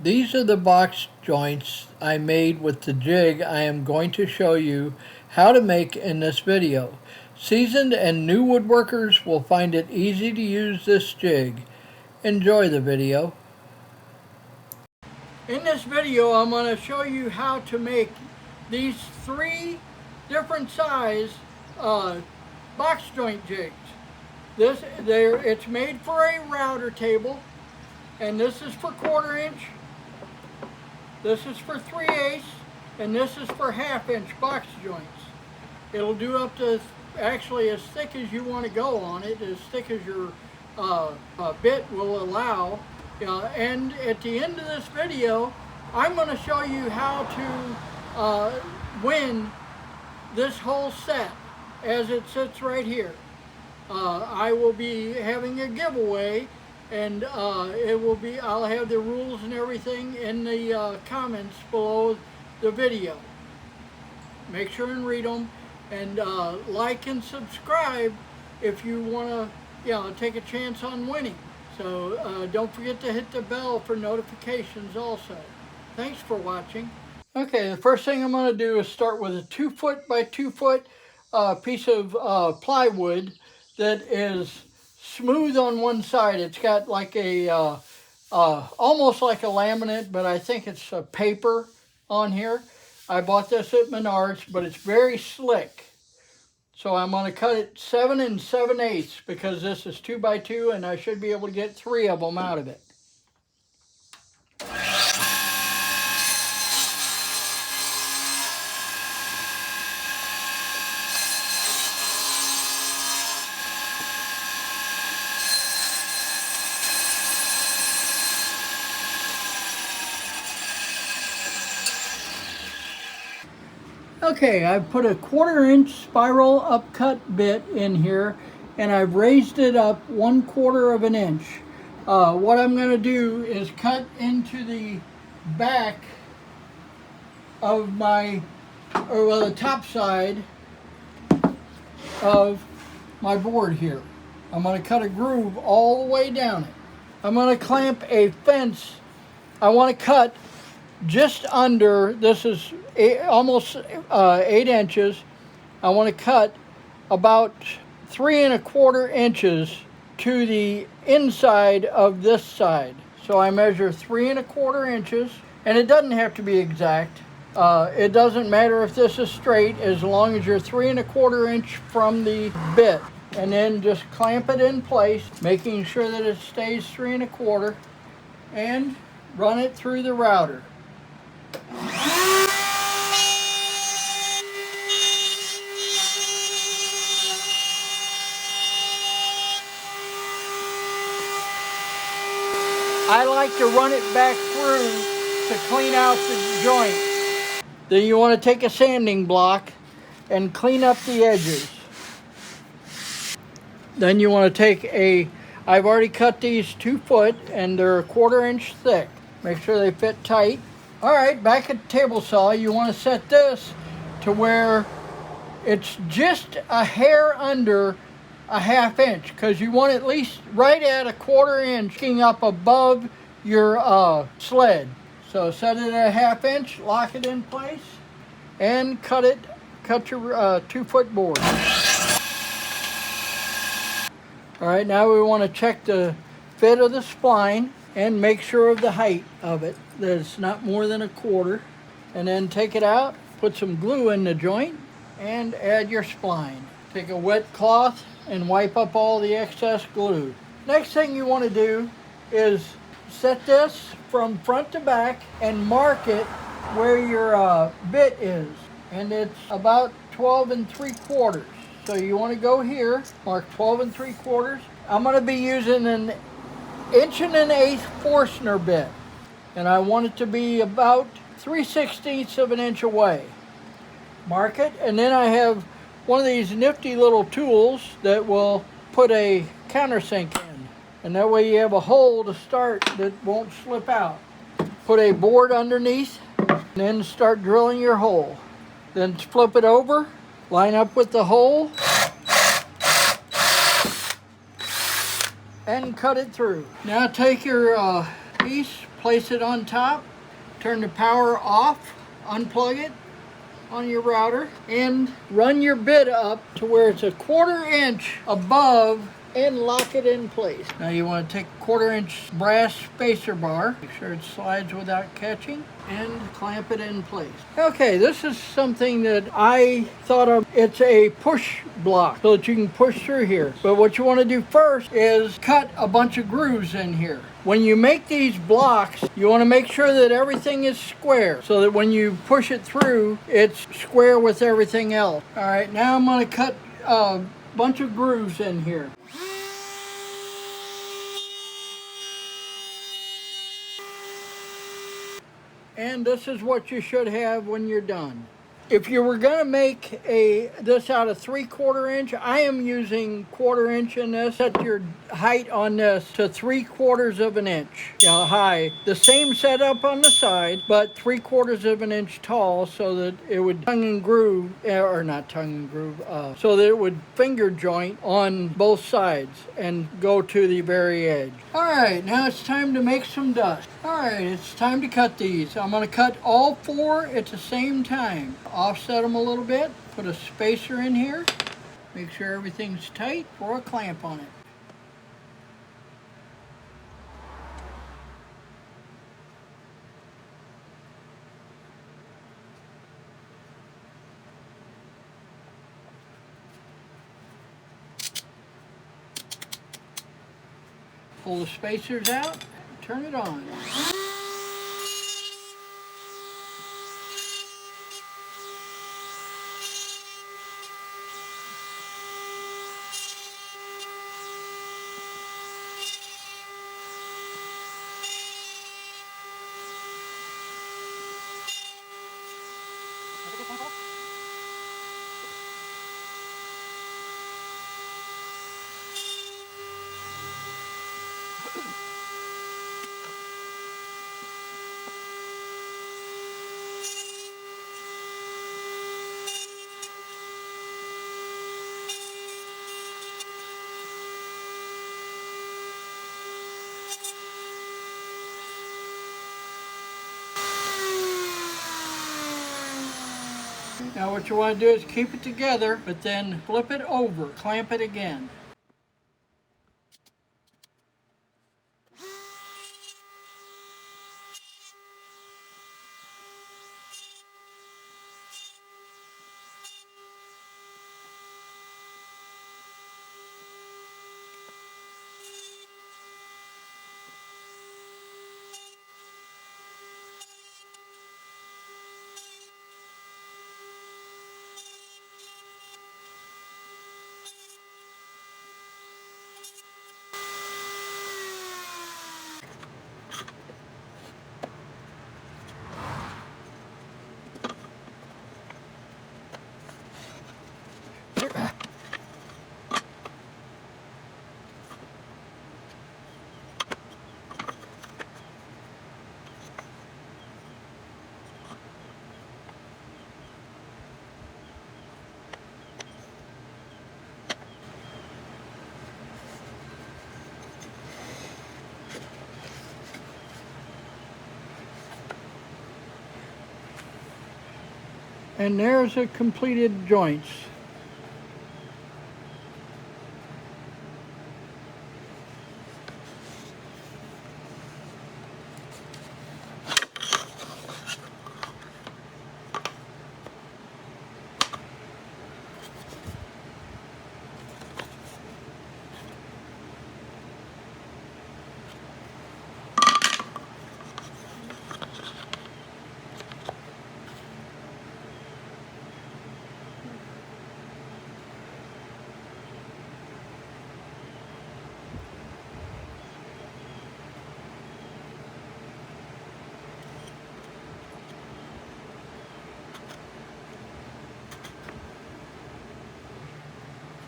These are the box joints I made with the jig I am going to show you how to make in this video. Seasoned and new woodworkers will find it easy to use this jig. Enjoy the video. In this video I'm going to show you how to make these three different size box joint jigs. It's made for a router table, and this is for 1/4 inch. This is for 3/8, and this is for 1/2 inch box joints. It'll do up to actually as thick as you want to go on it, as thick as your bit will allow. And at the end of this video, I'm going to show you how to win this whole set as it sits right here. I will be having a giveaway, and I'll have the rules and everything in the comments below the video. Make sure and read them, and like and subscribe if you want to take a chance on winning. So don't forget to hit the bell for notifications also. Thanks for watching. Okay, the first thing I'm going to do is start with a 2 foot by 2 foot piece of plywood that is smooth on one side. It's got like a almost like a laminate, but I think it's a paper on here. I bought this at Menards, but it's very slick. So I'm going to cut it 7 7/8 because this is 2 by 2, and I should be able to get 3 of them out of it. Okay, I've put a 1/4 inch spiral upcut bit in here, and I've raised it up 1/4 of an inch. What I'm going to do is cut into the back of the top side of my board here. I'm going to cut a groove all the way down it. I'm going to clamp a fence. I want to cut just under, this is almost 8 inches. I want to cut about 3 1/4 inches to the inside of this side. So I measure 3 1/4 inches, and it doesn't have to be exact. It doesn't matter if this is straight as long as you're 3 1/4 inch from the bit. And then just clamp it in place, making sure that it stays 3 1/4, and run it through the router. I like to run it back through to clean out the joint. Then you want to take a sanding block and clean up the edges. Then you want to take I've already cut these 2 foot, and they're 1/4 inch thick. Make sure they fit tight. All right, back at the table saw, you want to set this to where it's just a hair under a 1/2 inch, because you want at least right at a 1/4 inch up above your sled. So set it at a 1/2 inch, lock it in place, and cut your 2 foot board. All right, now we want to check the fit of the spline and make sure of the height of it, that it's not more than 1/4. And then take it out, put some glue in the joint, and add your spline. Take a wet cloth and wipe up all the excess glue. Next thing you want to do is set this from front to back and mark it where your bit is. And it's about 12 3/4. So you want to go here, mark 12 3/4. I'm going to be using an 1 1/8 Forstner bit, and I want it to be about 3/16 of an inch away. Mark it, and then I have one of these nifty little tools that will put a countersink in, and that way you have a hole to start that won't slip out. Put a board underneath, and then start drilling your hole. Then flip it over, line up with the hole, and cut it through. Now take your piece, place it on top, turn the power off, unplug it on your router, and run your bit up to where it's a 1/4 inch above and lock it in place. Now you want to take a 1/4 inch brass spacer bar, make sure it slides without catching, and clamp it in place. Okay, this is something that I thought of. It's a push block so that you can push through here. But what you want to do first is cut a bunch of grooves in here. When you make these blocks, you want to make sure that everything is square so that when you push it through, it's square with everything else. All right, now I'm going to cut a bunch of grooves in here. And this is what you should have when you're done. If you were going to make this out of 3/4 inch, I am using 1/4 inch in this. Set your height on this to 3/4 of an inch high. The same setup on the side, but 3/4 of an inch tall, so that it would tongue and groove, or not tongue and groove, so that it would finger joint on both sides and go to the very edge. All right, now it's time to make some dust. All right, it's time to cut these. I'm going to cut all 4 at the same time. Offset them a little bit, put a spacer in here, make sure everything's tight, pour a clamp on it. Pull the spacers out, turn it on. Now what you want to do is keep it together, but then flip it over, clamp it again. And there's the completed joints.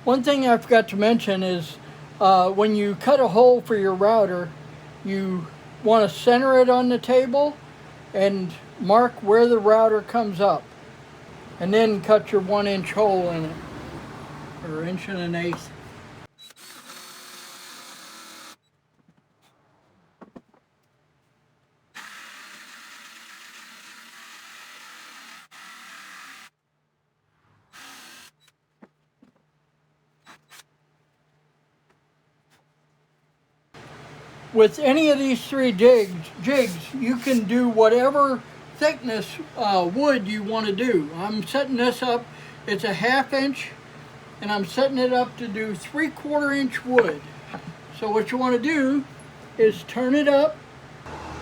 One thing I forgot to mention is when you cut a hole for your router, you want to center it on the table and mark where the router comes up, and then cut your 1-inch hole in it, or 1 1/8 inches. with any of these three jigs, you can do whatever thickness wood you want to do. I'm setting this up, it's a 1/2 inch, and I'm setting it up to do 3/4 inch wood. So what you want to do is turn it up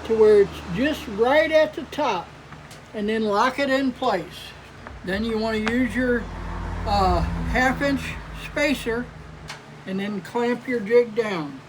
to where it's just right at the top, and then lock it in place. Then you want to use your 1/2 inch spacer and then clamp your jig down.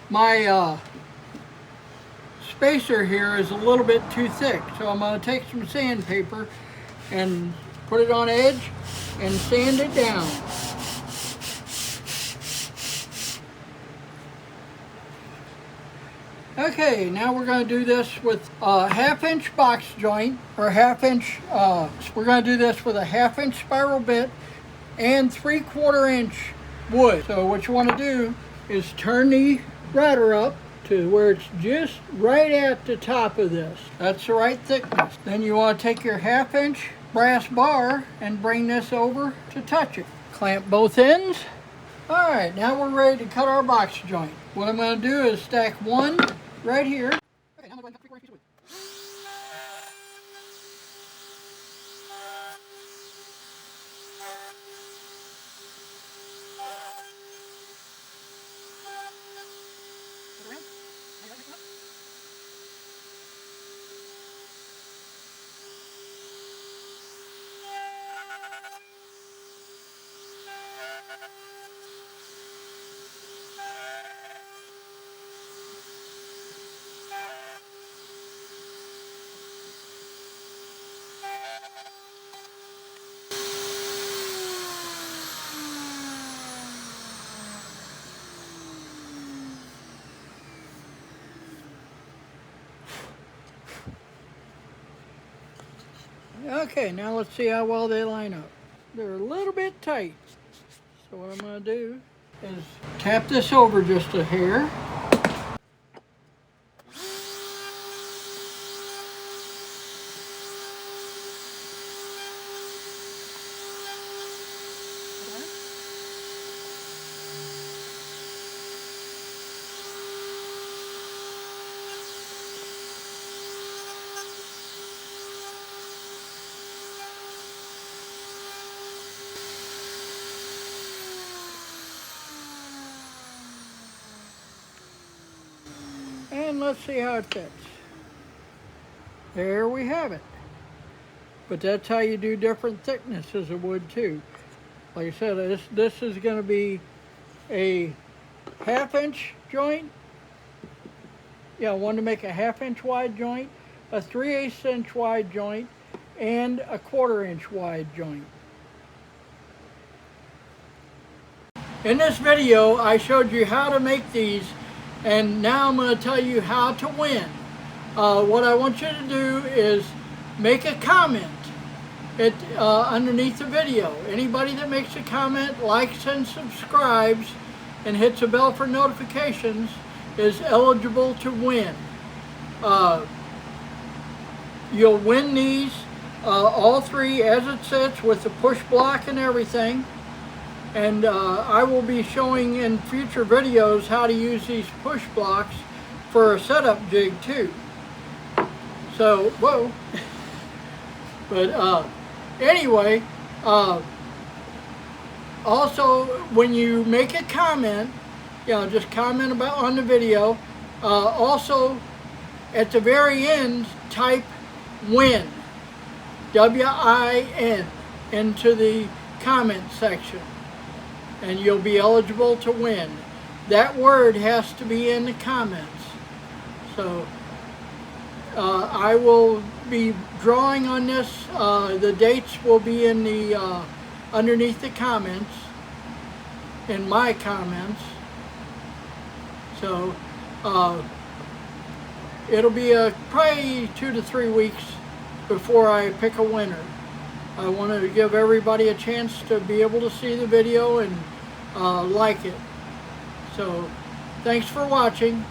My spacer here is a little bit too thick, so I'm going to take some sandpaper and put it on edge and sand it down. Okay, now we're going to do this with a 1/2 inch box joint, or 1/2 inch, we're going to do this with a 1/2 inch spiral bit and 3/4 inch wood. So what you want to do is turn the router up to where it's just right at the top of this. That's the right thickness. Then you want to take your 1/2 inch brass bar and bring this over to touch it. Clamp both ends. Alright, now we're ready to cut our box joint. What I'm going to do is stack one right here. Okay, now I'm going to cut 3/4 inch piece of wood. Okay, now let's see how well they line up. They're a little bit tight. So what I'm going to do is tap this over just a hair. And let's see how it fits. There we have it. But that's how you do different thicknesses of wood too. Like I said, this is going to be a 1/2 inch joint. Yeah, I wanted to make a 1/2 inch wide joint, a 3/8 inch wide joint, and a 1/4 inch wide joint. In this video, I showed you how to make these, and now I'm going to tell you how to win. What I want you to do is make a comment underneath the video. Anybody that makes a comment, likes and subscribes, and hits a bell for notifications is eligible to win. You'll win these, all three as it sits with the push block and everything. And I will be showing in future videos how to use these push blocks for a setup jig too. So, whoa. But anyway, also when you make a comment, just comment about on the video. Also at the very end, type win. WIN, into the comment section, and you'll be eligible to win. That word has to be in the comments. So I will be drawing on this. The dates will be in the underneath the comments, in my comments. So it'll be probably 2 to 3 weeks before I pick a winner. I want to give everybody a chance to be able to see the video and like it. So thanks for watching.